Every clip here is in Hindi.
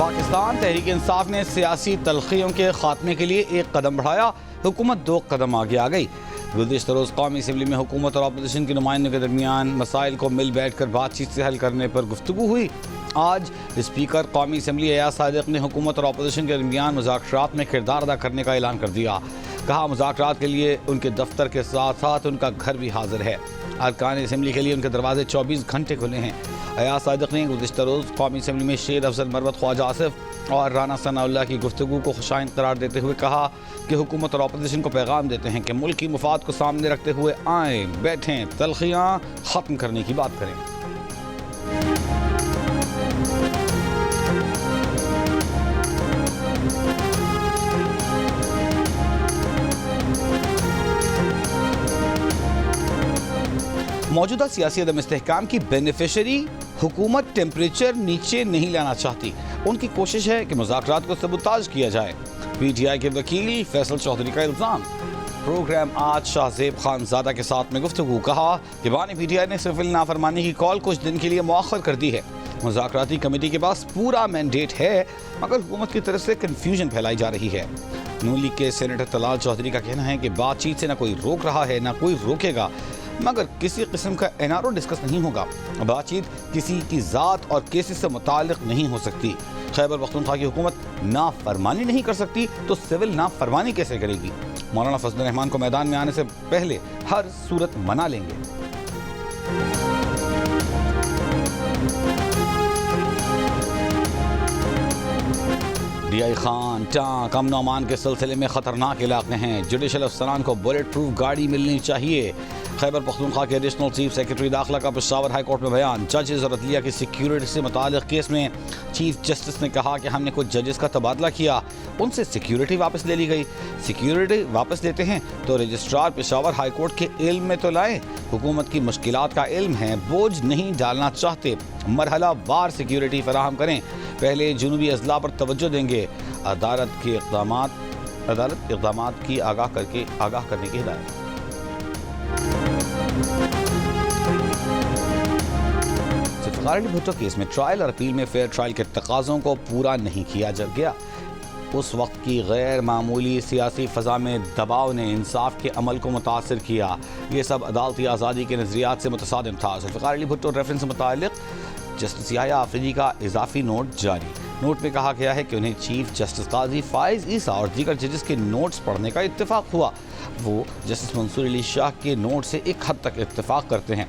पाकिस्तान तहरीक इंसाफ ने सियासी तलखियों के खात्मे के लिए एक कदम बढ़ाया, हुकूमत 2 कदम आगे आ गई। गुज़िश्ता रोज़ कौमी असम्बली में हुकूमत और अपोजिशन के नुमाइंदों के दरमियान मसाइल को मिल बैठ कर बातचीत से हल करने पर गुफ्तगू हुई। आज स्पीकर कौमी असम्बली अयाज सादिक ने हुकूमत और अपोजिशन के दरमियान मुज़ाकरात में किरदार अदा करने का ऐलान कर दिया। कहा, मुज़ाकरात के लिए उनके दफ्तर के साथ साथ उनका घर भी हाजिर है। अरकान असम्बली के लिए उनके दरवाजे 24 घंटे खुले हैं। अयाज सादिक ने गुज़िश्ता रोज़ कौमी असम्बली में शेर अफजल मरवत, ख्वाजा आसिफ और राना सनाउल्लाह की गुफ्तगू को खुशाइन करार देते हुए कहा कि हुकूमत और अपोजिशन को पैगाम देते हैं कि मुल्क की मुफाद को सामने रखते हुए आएँ, बैठें, तलखियाँ ख़त्म करने की बात करें। मौजूदा सियासी अदम इस्तेहकाम की बेनिफिशरी हुकूमत टेम्परेचर नीचे नहीं लाना चाहती। उनकी कोशिश है कि मुज़ाकरात को सबूताज किया जाए। PTI के वकील फैसल चौधरी का इल्ज़ाम। प्रोग्राम आज शाहजेब खानजादा के साथ में गुफ्तगू। कहा कि बानी PTI ने सिविल नाफरमानी की कॉल कुछ दिन के लिए मौखर कर दी है। मुज़ाकराती कमेटी के पास पूरा मैंडेट है, मगर हुकूमत की तरफ से कन्फ्यूजन फैलाई जा रही है। नून लीग के सेनेटर तलाल चौधरी का कहना है कि बातचीत से न कोई रोक रहा है न कोई रोकेगा, मगर किसी किस्म का NRO डिस्कस नहीं होगा। बातचीत किसी की ज़ात और केसेस से मुताल्लिक़ नहीं हो सकती। खैबर पख्तूनख्वा की हुकूमत नाफरमानी नहीं कर सकती तो सिविल नाफरमानी कैसे करेगी? मौलाना फजल रहमान को मैदान में आने से पहले हर सूरत मना लेंगे। DI खान टांक अमन अमान के सिलसिले में खतरनाक इलाके हैं। जुडिशल अफसरान को बुलेट प्रूफ गाड़ी मिलनी चाहिए। खैबर पख्तूनख्वा के एडिशनल चीफ सेक्रेटरी दाखिला का पेशावर हाई कोर्ट में बयान। जजेस और अदलिया की सिक्योरिटी से मुताल्लिक़ केस में चीफ जस्टिस ने कहा कि हमने कुछ जजेस का तबादला किया, उनसे सिक्योरिटी वापस ले ली गई। सिक्योरिटी वापस लेते हैं तो रजिस्ट्रार पेशावर हाई कोर्ट के इल्म में तो लाएं। हुकूमत की मुश्किलात का इल्म है, बोझ नहीं डालना चाहते। मरहला वार सिक्योरिटी फराहम करें। पहले जुनूबी अजला पर तवज्जो देंगे। अदालत इक़दामात की आगाह करने की हिदायत। ज़ुल्फ़िकार अली भुट्टो केस में ट्रायल और अपील में फेयर ट्रायल के तकाज़ों को पूरा नहीं किया गया। उस वक्त की गैर मामूली सियासी फ़ज़ा में दबाव ने इंसाफ के अमल को मुतासर किया। ये सब अदालती आज़ादी के नज़रियात से मुतसादिम था। ज़ुल्फ़िकार अली भुट्टो रेफरेंस से मुताल्लिक़ जस्टिस याह्या आफरीदी का इजाफी नोट जारी। नोट में कहा गया है कि उन्हें चीफ जस्टिस काजी फाइज ईसा और दीगर जजेस के नोट्स पढ़ने का इत्तेफाक हुआ। वो जस्टिस मंसूर अली शाह के नोट से एक हद तक इत्तेफाक करते हैं।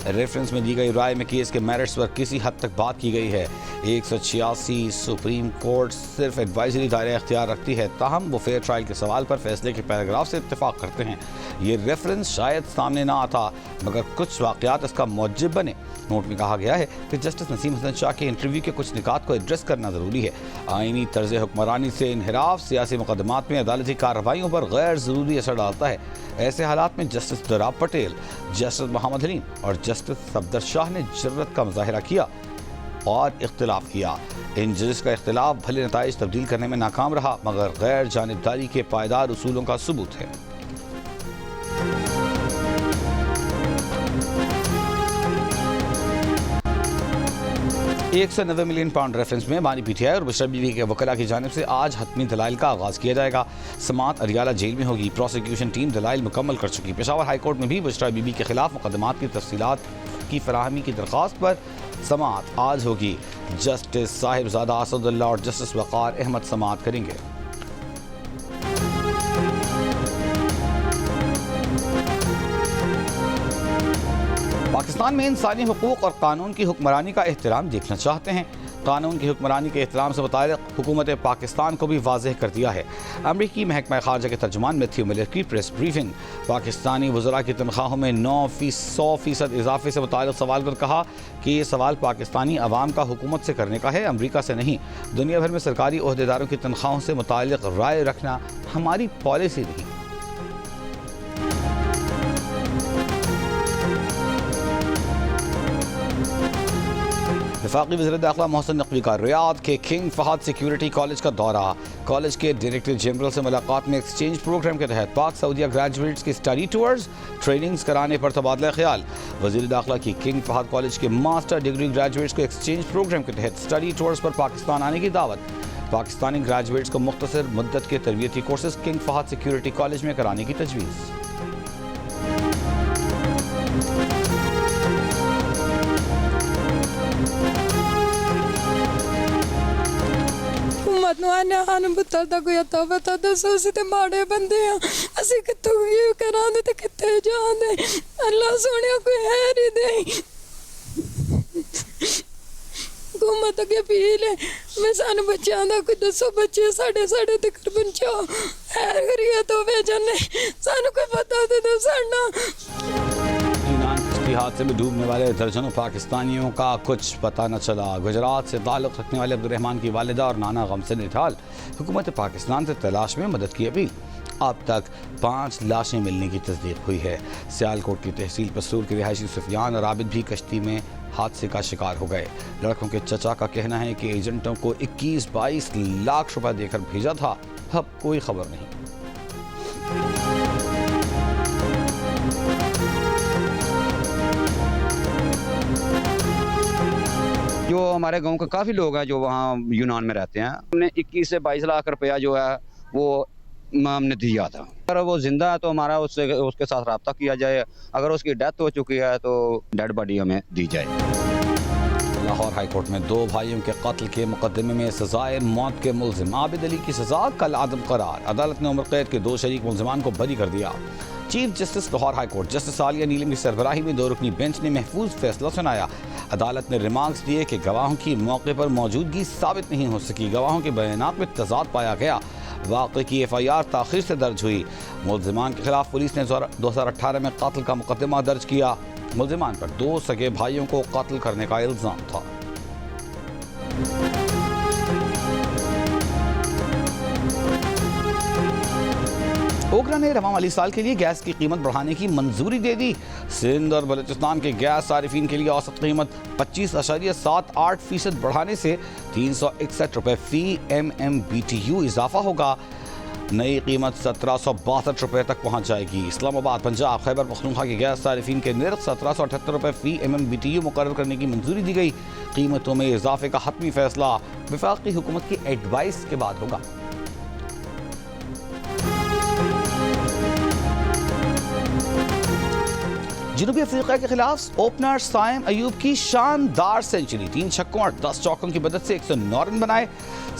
रेफरेंस में दी गई राय में केस के मेरिट्स पर किसी हद तक बात की गई है। 186 सुप्रीम कोर्ट सिर्फ एडवाइजरी दायरा इख्तियार रखती है, ताहम वो फेयर ट्रायल के सवाल पर फैसले के पैराग्राफ से इत्तेफाक करते हैं। ये रेफरेंस शायद सामने ना आता, मगर कुछ वाक़यात इसका मौजब बने। नोट में कहा गया है कि जस्टिस नसीम हसन शाह के इंटरव्यू के कुछ निकात को एड्रेस करना ज़रूरी है। आइनी तर्ज हुक्मरानी से इनहिराफ सियासी मुकदमात में अदालती कार्रवाइयों पर गैर ज़रूरी असर डालता है। ऐसे हालात में जस्टिस दराब पटेल, जस्टिस मोहम्मद हलीम और जस्टिस सफदर शाह ने जुर्रत का मुजाहिरा किया और इख्तिलाफ किया। इन जजेस का इख्तिलाफ भले नताइज तब्दील करने में नाकाम रहा, मगर गैर जानिबदारी के पायदार उसूलों का सबूत है। £190 मिलियन रेफरेंस में बानी PTI और बुशरा बीवी के वकला की जानिब से आज हतमी दलाइल का आगाज़ किया जाएगा। समात अरियाला जेल में होगी। प्रोसिक्यूशन टीम दलाइल मुकम्मल कर चुकी। पेशावर हाई कोर्ट में भी बुशरा बीवी के खिलाफ मुकदमात की तफसीलात की फराहमी की दरख्वास्त पर समात आज होगी। जस्टिस साहिबजादा असदुल्ला और जस्टिस वक़ार अहमद समात करेंगे। पाकिस्तान में इंसानी हुकूक और कानून की हुक्मरानी का एहतराम देखना चाहते हैं। कानून की हुक्मरानी के एहतराम से मुताल्लिक़ हुकूमत पाकिस्तान को भी वाज़ेह कर दिया है। अमरीकी महकमा ख़ारजा के तर्जुमान मैथ्यू मिलर की प्रेस ब्रीफिंग। पाकिस्तानी वज़रा की तनख्वाहों में 100% इजाफे से मुताल्लिक़ सवाल पर कहा कि ये सवाल पाकिस्तानी अवाम का हुकूमत से करने का है, अमरीका से नहीं। दुनिया भर में सरकारी ओहदेदारों की तनख्वाहों से मुताल्लिक़ राय रखना हमारी पॉलिसी नहीं। वफाकी वज़ीर दाखिला मोहसिन नकवी का रियाद के किंग फहद सिक्योरिटी कॉलेज का दौरा। कॉलेज के डायरेक्टर जनरल से मुलाकात में एक्सचेंज प्रोग्राम के तहत पाक सऊदीया ग्रेजुएट्स की स्टडी टूर्स ट्रेनिंग्स कराने पर तबादला ख्याल। वज़ीर दाखिला की किंग फहद कॉलेज के मास्टर डिग्री ग्रेजुएट्स को एक्सचेंज प्रोग्राम के तहत स्टडी टूर्स पर पाकिस्तान आने की दावत। पाकिस्तानी ग्रेजुएट्स को मुख्तसर मुद्दत के तरबियती courses King Fahd security college में कराने की तजवीज़। पुत्र कोई अता पता दसो असीं ते माड़े बंदे आ, असीं कित्थों करांदे ते कित्थे जांदे। अल्लाह सोहणिया कोई हैर ही दे। हुकूमत अगे अपील है, मैं सानू बच्चों का कोई दसो, बच्चे साढ़े साढ़े तक पहुंचाओ। हैर करिए तो भेजने सानू कोई पता तो दो साडा। हादसे में डूबने वाले दर्जनों पाकिस्तानियों का कुछ पता न चला। गुजरात से ताल्लुक़ रखने वाले अब्दुर्रहमान की वालिदा और नाना गम से निठाल। हुकूमत पाकिस्तान से तलाश में मदद की अपील। अब तक 5 लाशें मिलने की तस्दीक हुई है। सियालकोट की तहसील पसरूर के रिहायशी सुफियान और आबिद भी कश्ती में हादसे का शिकार हो गए। लड़कों के चचा का कहना है कि एजेंटों को 21-22 लाख रुपए देकर भेजा था, अब कोई खबर नहीं। जो हमारे गांव के काफ़ी लोग हैं जो वहाँ यूनान में रहते हैं, हमने 21 से 22 लाख रुपया जो है वो हमने दिया था। अगर वो जिंदा है तो हमारा उसके साथ रब्ता किया जाए, अगर उसकी डेथ हो चुकी है तो डेड बॉडी हमें दी जाए। लाहौर हाई कोर्ट में 2 भाइयों के कत्ल के मुकदमे में सजाए मौत के मुल्जिम आबिद अली की सजा कल आदम करार। अदालत ने उम्र कैद के 2 शरीक मुल्जिमान को बरी कर दिया। Chief justice Lahore high court justice Aalia Neelum की सरबराही में 2 रुकनी बेंच ने महफूज फैसला सुनाया। अदालत ने रिमार्क्स दिए कि गवाहों की मौके पर मौजूदगी साबित नहीं हो सकी। गवाहों के बयानात में तजाद पाया गया। वाक़े की FIR ताख़ीर से दर्ज हुई। मुल्जिमान के खिलाफ पुलिस ने 2018 में कत्ल का मुकदमा दर्ज किया। मुल्जिमान पर 2 सगे भाइयों को कत्ल करने का इल्ज़ाम था। ओकरा ने रवां वाली साल के लिए गैस की कीमत बढ़ाने की मंजूरी दे दी। सिंध और बलूचिस्तान के गैस सारिफिन के लिए औसत कीमत 25.78% बढ़ाने से 361 रुपये फी MMBTU इजाफा होगा। नई कीमत 1762 रुपये तक पहुंच जाएगी। इस्लामाबाद, पंजाब, खैबर पख्तूनख्वा के गैस सारिफिन के निर्ख 1778 रुपये फी MMBTU मुकर्रर करने की मंजूरी दी गई। कीमतों में इजाफे का हतमी फैसला वफाकी हुकूमत की एडवाइस के बाद होगा। जनूबी अफ्रीका के खिलाफ ओपनर साइम अयूब की शानदार सेंचुरी। 3 छक्कों और 10 चौकों की मदद से 109 रन बनाए।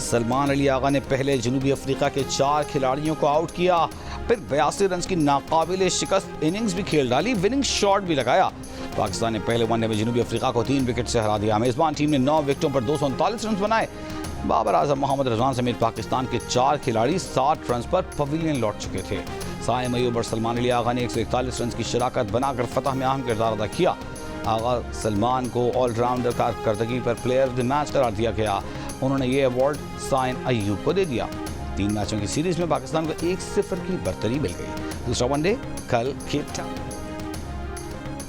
सलमान अली आगा ने पहले जनूबी अफ्रीका के 4 खिलाड़ियों को आउट किया, फिर 82 रन की नाकाबिले शिकस्त इनिंग्स भी खेल डाली, विनिंग शॉट भी लगाया। पाकिस्तान ने पहले वनडे में जनूबी अफ्रीका को 3 विकेट से हरा दिया। मेजबान टीम ने 9 विकेटों पर 239 रन बनाए। बाबर आजम, मोहम्मद रजवान समेत पाकिस्तान के 4 खिलाड़ी 60 रन पर पवेलियन लौट चुके थे। साइम अयूब और सलमान अली आगा ने 141 रन की शराकत बनाकर फतह में अहम किरदार अदा किया। आगा सलमान को ऑलराउंडर कारकर्दगी पर प्लेयर ऑफ द मैच करार दिया गया। उन्होंने ये अवार्ड साइम अयूब को दे दिया। 3 मैचों की सीरीज में पाकिस्तान को 1-0 की बरतरी मिल गई। दूसरा वनडे कल Cape Town.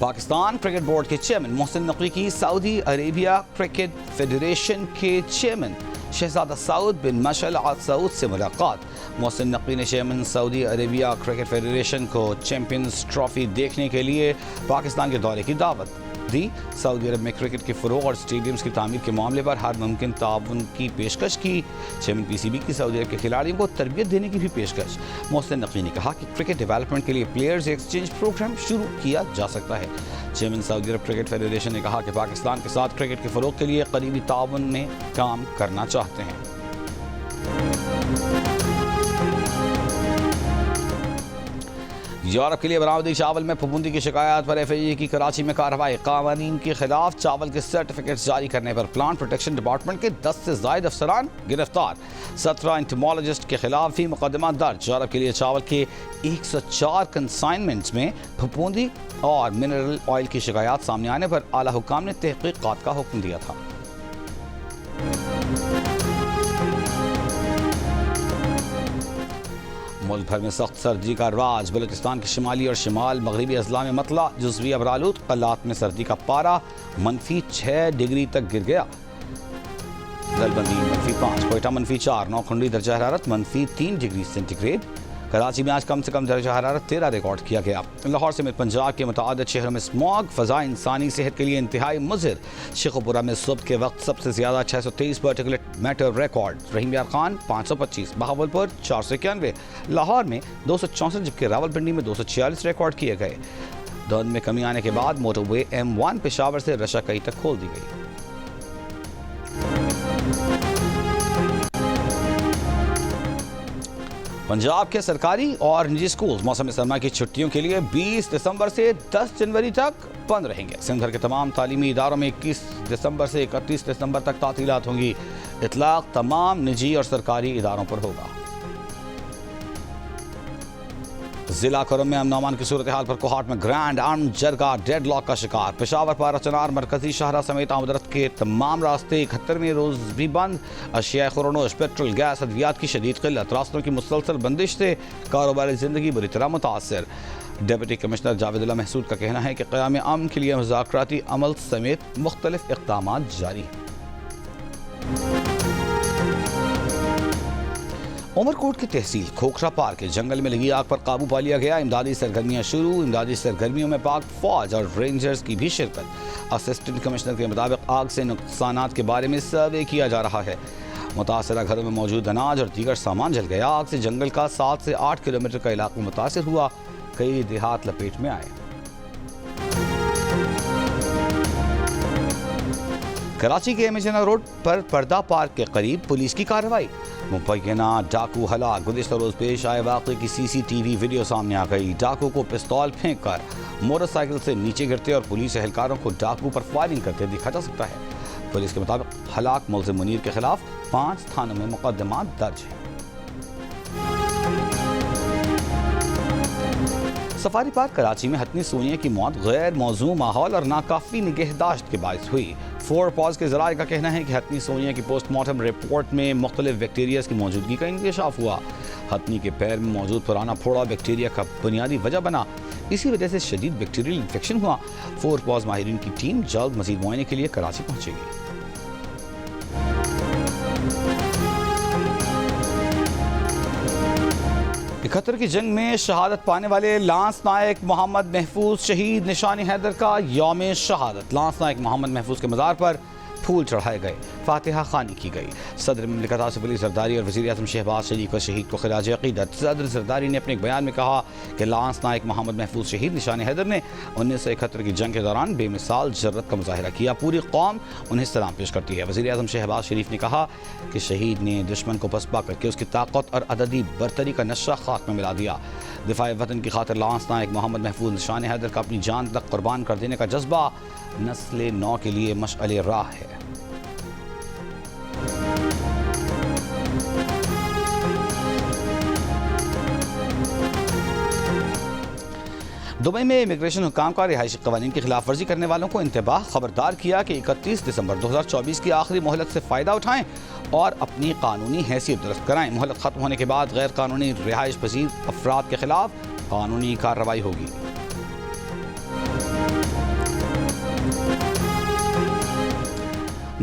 Pakistan cricket board के चेयरमैन मोहसिन नकवी की सऊदी अरेबिया क्रिकेट फेडरेशन के चेयरमैन शहजादा सऊद बिन मशअल अल सऊद से मुलाकात। मोहसिन नकवी ने chairman Saudi Arabia cricket federation को चैंपियंस ट्रॉफी देखने के लिए पाकिस्तान के दौरे की दावत दी। सऊदी अरब में क्रिकेट के फ़रोग़ और स्टेडियम्स की तामीर के मामले पर हर मुमकिन ताउन की पेशकश की। चेयरमैन PCB की सऊदी अरब के खिलाड़ियों को तरबियत देने की भी पेशकश। मोहसिन नकवी ने कहा कि क्रिकेट डेवलपमेंट के लिए प्लेयर्स एक्सचेंज प्रोग्राम शुरू किया जा सकता है। चेयरमैन सऊदी अरब क्रिकेट फेडरेशन ने कहा कि पाकिस्तान के साथ क्रिकेट के फ़रोग़ के लिए करीबी ताउन में काम करना चाहते हैं। यूरोप के लिए बरामदी चावल में फफूंदी की शिकायत पर FAA की कराची में कार्रवाई। कानून के खिलाफ चावल के सर्टिफिकेट्स जारी करने पर प्लांट प्रोटेक्शन डिपार्टमेंट के 10 से ज़ायद अफसरान गिरफ्तार। 17 एंटोमोलॉजिस्ट के खिलाफ भी मुकदमा दर्ज। यूरोप के लिए चावल के 104 कंसाइनमेंट्स में फफूंदी और मिनरल ऑयल की शिकायत सामने आने पर आला हुकाम ने तहकीकात का हुक्म दिया था। मुल्क भर में सख्त सर्दी का राज। बलूचिस्तान के शिमाली और शिमाल मगरबी अजला में मतला जुज़वी अबरालूद। कल्लात में सर्दी का पारा -6 डिग्री तक गिर गया। दलबंदी -5, कोयटा -4, नौखंडी दर्जा हरारत -3 डिग्री सेंटीग्रेड। कराची में आज कम से कम दर्जा हरारत 13 रिकॉर्ड किया गया। लाहौर समेत पंजाब के मुतअद्दिद शहरों में स्मॉग, फ़ज़ा इंसानी सेहत के लिए इंतहाई मुज़र। शेखुपुरा में सुबह के वक्त सबसे ज़्यादा 623 पार्टिकुलेट मैटर रिकॉर्ड। रहीम यार खान 525, बहावलपुर 491, लाहौर में 264, जबकि रावलपिंडी में 246 रिकॉर्ड किए गए। धुंध में कमी आने के बाद मोटरवे M1 पेशावर से रशाकई तक खोल दी गई। पंजाब के सरकारी और निजी स्कूल मौसम सरमा की छुट्टियों के लिए 20 दिसंबर से 10 जनवरी तक बंद रहेंगे। सिंध भर के तमाम तालीमी इदारों में 21 दिसंबर से 31 दिसंबर तक तातीलात होंगी। इतलाक तमाम निजी और सरकारी इदारों पर होगा। जिला करुम में अमन अमान की सूरत हाल पर कोहाट में ग्रैंड आर्म जरगा डेडलॉक का शिकार। पेशावर पारा चनार मरकजी शाहरा समेत आमदरत के तमाम रास्ते 71वें रोज भी बंद। अशिया खुरनोश, पेट्रोल, गैस, अद्वियात की शदीद किल्लत। रास्तों की मुसलसल बंदिश से कारोबारी जिंदगी बुरी तरह मुतासर। डिप्टी कमिश्नर जावेदुल्लाह महसूद का कहना है कि क़याम अमन के लिए मुज़ाकराती अमल समेत मुख्तलिफ इक़दाम जारी हैं। उमरकोट की तहसील खोखरा पार के जंगल में लगी आग पर काबू पा लिया गया। इमदादी सरगर्मियां शुरू। इमदादी सरगर्मियों में पाक फौज और रेंजर्स की भी शिरकत। असिस्टेंट कमिश्नर के मुताबिक आग से नुकसानात के बारे में सर्वे किया जा रहा है। मुतासरा घरों में मौजूद अनाज और दीगर सामान जल गया। आग से जंगल का 7 से 8 किलोमीटर का इलाका मुतासर हुआ। कई देहात लपेट में आए। कराची के एमएचएना रोड पर पर्दा पार्क के करीब पुलिस की कार्रवाई। मुबैना डाकू हलाक। गुज़िश्ता रोज पेश आए वाक़े की सीसीटीवी वीडियो सामने आ गई। डाकू को पिस्तौल फेंक कर मोटरसाइकिल से नीचे गिरते और पुलिस एहलकारों को डाकू पर फायरिंग करते देखा जा सकता है। पुलिस के मुताबिक हलाक मुल्ज़िम मुनीर के खिलाफ 5 थानों में मुकदमा दर्ज है। सफारी पार्क कराची में हतनी सोनिया की मौत गैर मौजू माहौल और नाकाफी निगहदाश्त के बायस हुई। 4 पॉज के ज़राए का कहना है कि हतनी सोनिया की पोस्टमार्टम रिपोर्ट में मुख्तलिफ बैक्टीरियाज की मौजूदगी का इंकशाफ हुआ। हतनी के पैर में मौजूद पुराना फोड़ा बैक्टीरिया का बुनियादी वजह बना। इसी वजह से शदीद बैक्टीरियल इन्फेक्शन हुआ। 4 पॉज माहिरीन की टीम जल्द मजीद मुआयने के लिए कराची पहुंचेगी। इकहत्तर की जंग में शहादत पाने वाले लांस नायक मोहम्मद महफूज शहीद निशानी हैदर का यौम शहादत। लांस नायक मोहम्मद महफूज के मज़ार पर फूल चढ़ाए गए, फातिहा खानी की गई। सदर ममलिकत आसिफ अली जरदारी और वज़ीर आज़म शहबाज शरीफ का शहीद को खिराज अक़ीदत। सदर जरदारी ने अपने एक बयान में कहा कि लांस नायक मोहम्मद महफूज शहीद निशानी हैदर ने 1971 की जंग के दौरान बेमिसाल जर्रत का मुजाहिरा किया। पूरी कौम उन्हें सलाम पेश करती है। वज़ीर आज़म शहबाज शरीफ ने कहा कि शहीद ने दुश्मन को पसपा करके उसकी ताकत और अददी बरतरी का नशा खाक में मिला दिया। दिफा वतन की खातिर लांस नायक मोहम्मद महफूज निशानी हैदर का अपनी जान तक कुर्बान कर देने का जज्बा नस्ल नौ के लिए मशअले राह है। दुबई में इमिग्रेशन हुकाम का रिहायशी कवानीन की खिलाफ वर्जी करने वालों को इंतबाह खबरदार किया कि 31 दिसंबर 2024 की आखिरी मोहलत से फ़ायदा उठाएं और अपनी कानूनी हैसियत दुरुस्त कराएं। मोहलत खत्म होने के बाद गैर कानूनी रिहाइश पजीर अफराद के खिलाफ कानूनी कार्रवाई होगी।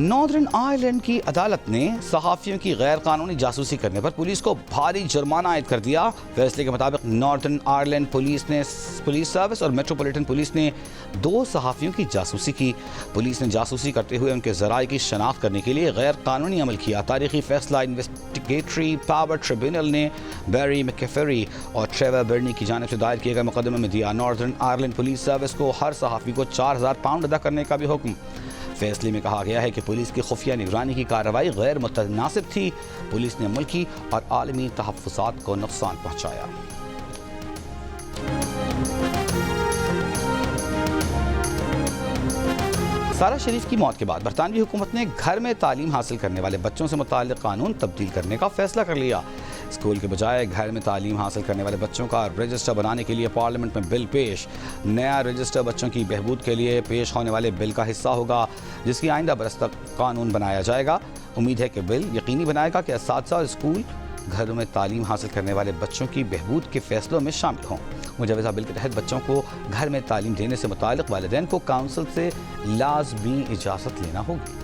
नॉर्दर्न आयरलैंड की अदालत ने सहाफ़ियों की गैर कानूनी जासूसी करने पर पुलिस को भारी जुर्माना आयद कर दिया। फैसले के मुताबिक नॉर्दर्न आयरलैंड पुलिस सर्विस और मेट्रोपॉलिटन पुलिस ने 2 सहाफ़ियों की जासूसी की। पुलिस ने जासूसी करते हुए उनके ज़राए की शनाख्त करने के लिए गैर कानूनी अमल किया। तारीखी फैसला इन्वेस्टिगेटरी पावर ट्रिब्यूनल ने बैरी मैकेफेरी और ट्रेवर बर्नी की जानिब से दायर किए गए मुकदमे में दिया। नॉर्दर्न आयरलैंड पुलिस सर्विस को हर सहाफ़ी को 4000 पाउंड अदा करने का भी हुक्म। फैसले में कहा गया है कि पुलिस की खुफिया निगरानी की कार्रवाई गैर मुतनासिब थी। पुलिस ने मुल्की और आलमी तहफ़्फ़ुज़ात को नुकसान पहुँचाया। सारा शरीफ की मौत के बाद बरतानवी हुकूमत ने घर में तालीम हासिल करने वाले बच्चों से मुताल्लिक़ कानून तब्दील करने का फैसला कर लिया। स्कूल के बजाय घर में तालीम हासिल करने वाले बच्चों का रजिस्टर बनाने के लिए पार्लियामेंट में बिल पेश। नया रजिस्टर बच्चों की बहबूद के लिए पेश होने वाले बिल का हिस्सा होगा, जिसकी आइंदा बरस तक कानून बनाया जाएगा। उम्मीद है कि बिल यकीनी बनाएगा कि असातिज़ा और स्कूल घरों में तालीम हासिल करने वाले बच्चों की बहबूद के फैसलों में शामिल हों। मुजवज़ा बिल के तहत बच्चों को घर में तालीम देने से मुताल्लिक़ वालिदैन को काउंसिल से लाज़मी इजाज़त लेना होगी।